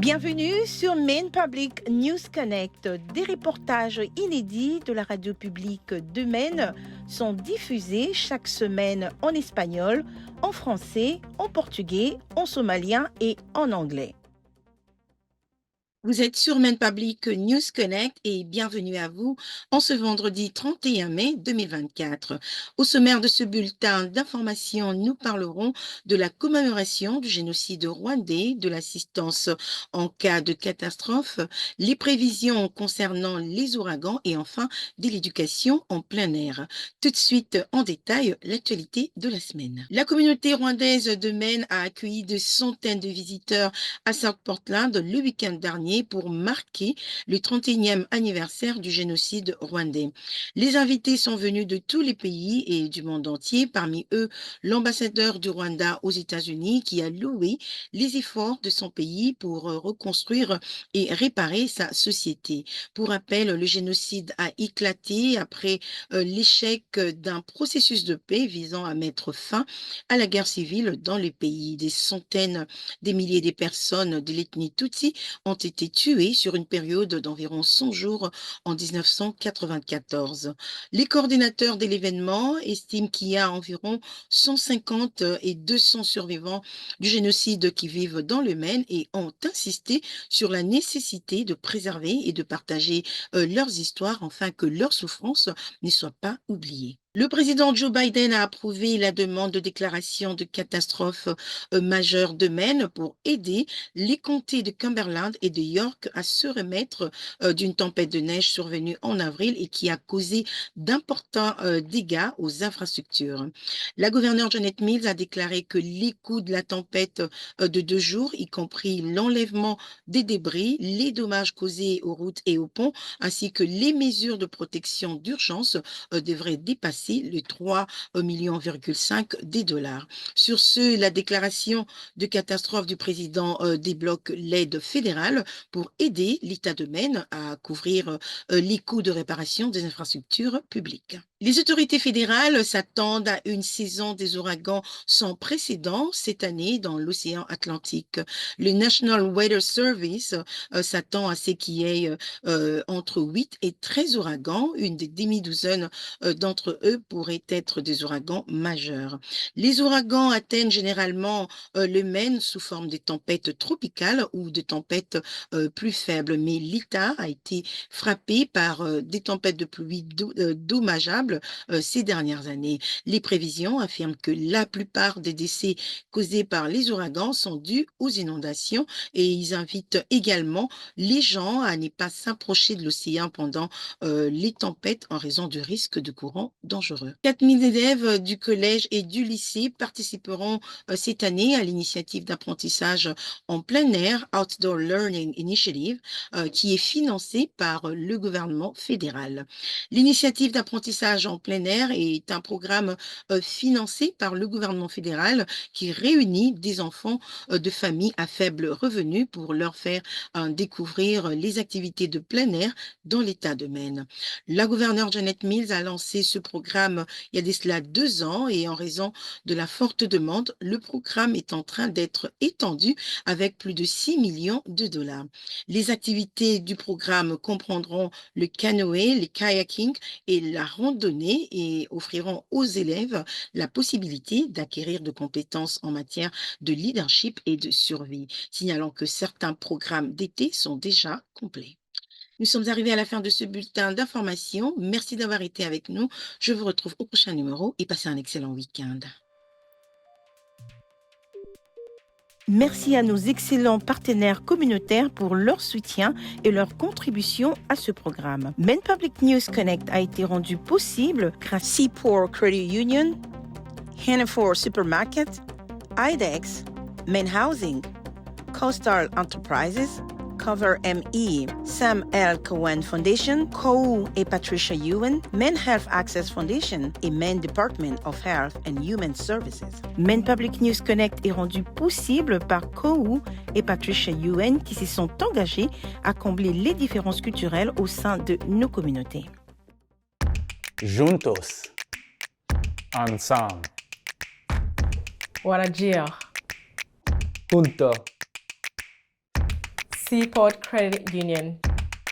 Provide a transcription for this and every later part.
Bienvenue sur Maine Public News Connect. Des reportages inédits de la radio publique de Maine sont diffusés chaque semaine en espagnol, en français, en portugais, en somalien et en anglais. Vous êtes sur Maine Public News Connect et bienvenue à vous en ce vendredi 31 mai 2024. Au sommaire de ce bulletin d'information, nous parlerons de la commémoration du génocide rwandais, de l'assistance en cas de catastrophe, les prévisions concernant les ouragans et enfin de l'éducation en plein air. Tout de suite en détail, l'actualité de la semaine. La communauté rwandaise de Maine a accueilli des centaines de visiteurs à South Portland le week-end dernier pour marquer le 31e anniversaire du génocide rwandais. Les invités sont venus de tous les pays et du monde entier, parmi eux l'ambassadeur du Rwanda aux États-Unis qui a loué les efforts de son pays pour reconstruire et réparer sa société. Pour rappel, le génocide a éclaté après l'échec d'un processus de paix visant à mettre fin à la guerre civile dans le pays. Des centaines, des milliers de personnes de l'ethnie Tutsi ont été tués sur une période d'environ 100 jours en 1994. Les coordinateurs de l'événement estiment qu'il y a environ 150 et 200 survivants du génocide qui vivent dans le Maine et ont insisté sur la nécessité de préserver et de partager leurs histoires afin que leurs souffrances ne soient pas oubliées. Le président Joe Biden a approuvé la demande de déclaration de catastrophe majeure de Maine pour aider les comtés de Cumberland et de York à se remettre d'une tempête de neige survenue en avril et qui a causé d'importants dégâts aux infrastructures. La gouverneure Janet Mills a déclaré que les coûts de la tempête de 2 jours, y compris l'enlèvement des débris, les dommages causés aux routes et aux ponts, ainsi que les mesures de protection d'urgence devraient dépasser les 3,5 millions des dollars. Sur ce, la déclaration de catastrophe du président débloque l'aide fédérale pour aider l'État de Maine à couvrir les coûts de réparation des infrastructures publiques. Les autorités fédérales s'attendent à une saison des ouragans sans précédent cette année dans l'océan Atlantique. Le National Weather Service s'attend à ce qu'il y ait entre 8 et 13 ouragans. Une demi-douzaine d'entre eux pourraient être des ouragans majeurs. Les ouragans atteignent généralement le Maine sous forme de tempêtes tropicales ou de tempêtes plus faibles, mais l'État a été frappé par des tempêtes de pluie dommageables ces dernières années. Les prévisions affirment que la plupart des décès causés par les ouragans sont dus aux inondations et ils invitent également les gens à ne pas s'approcher de l'océan pendant les tempêtes en raison du risque de courants dangereux. 4000 élèves du collège et du lycée participeront cette année à l'initiative d'apprentissage en plein air Outdoor Learning Initiative qui est financée par le gouvernement fédéral. L'initiative d'apprentissage en plein air est un programme financé par le gouvernement fédéral qui réunit des enfants de familles à faible revenu pour leur faire découvrir les activités de plein air dans l'État de Maine. La gouverneure Janet Mills a lancé ce programme il y a de cela 2 ans et en raison de la forte demande, le programme est en train d'être étendu avec plus de 6 millions de dollars. Les activités du programme comprendront le canoë, le kayaking et la randonnée et offriront aux élèves la possibilité d'acquérir de compétences en matière de leadership et de survie, signalant que certains programmes d'été sont déjà complets. Nous sommes arrivés à la fin de ce bulletin d'information. Merci d'avoir été avec nous. Je vous retrouve au prochain numéro et passez un excellent week-end. Merci à nos excellents partenaires communautaires pour leur soutien et leur contribution à ce programme. Maine Public News Connect a été rendu possible grâce à Seaport Credit Union, Hannaford Supermarket, IDEX, Maine Housing, Coastal Enterprises, Cover ME, Sam L. Cohen Foundation, COU et Patricia Ewan, Maine Health Access Foundation et Maine Department of Health and Human Services. Maine Public News Connect est rendu possible par COU et Patricia Ewan qui se sont engagés à combler les différences culturelles au sein de nos communautés. Juntos. Ensemble. Warajir. Juntos. Seaport Credit Union.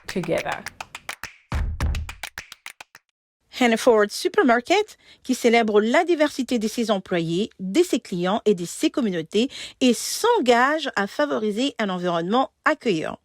Together. Hannaford Supermarket, qui célèbre la diversité de ses employés, de ses clients et de ses communautés et s'engage à favoriser un environnement accueillant.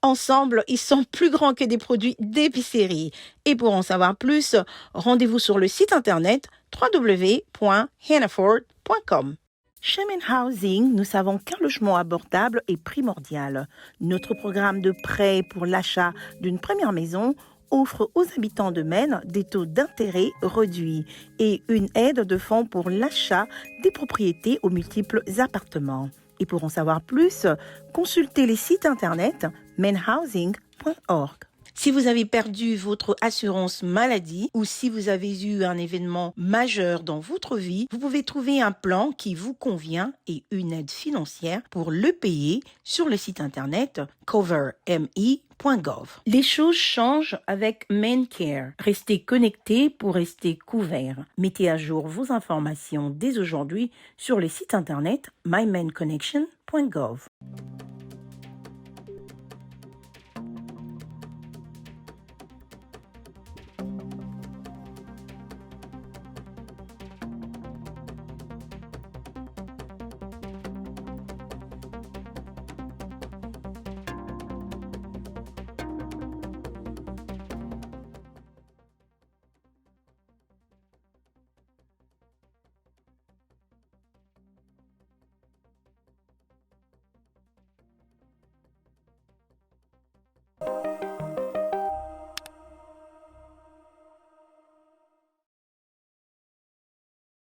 Ensemble, ils sont plus grands que des produits d'épicerie. Et pour en savoir plus, rendez-vous sur le site internet www.hannaford.com. Chez Main Housing, nous savons qu'un logement abordable est primordial. Notre programme de prêt pour l'achat d'une première maison offre aux habitants de Maine des taux d'intérêt réduits et une aide de fonds pour l'achat des propriétés aux multiples appartements. Et pour en savoir plus, consultez les sites internet mainhousing.org. Si vous avez perdu votre assurance maladie ou si vous avez eu un événement majeur dans votre vie, vous pouvez trouver un plan qui vous convient et une aide financière pour le payer sur le site internet coverme.gov. Les choses changent avec MainCare. Restez connectés pour rester couverts. Mettez à jour vos informations dès aujourd'hui sur le site internet mymainconnection.gov.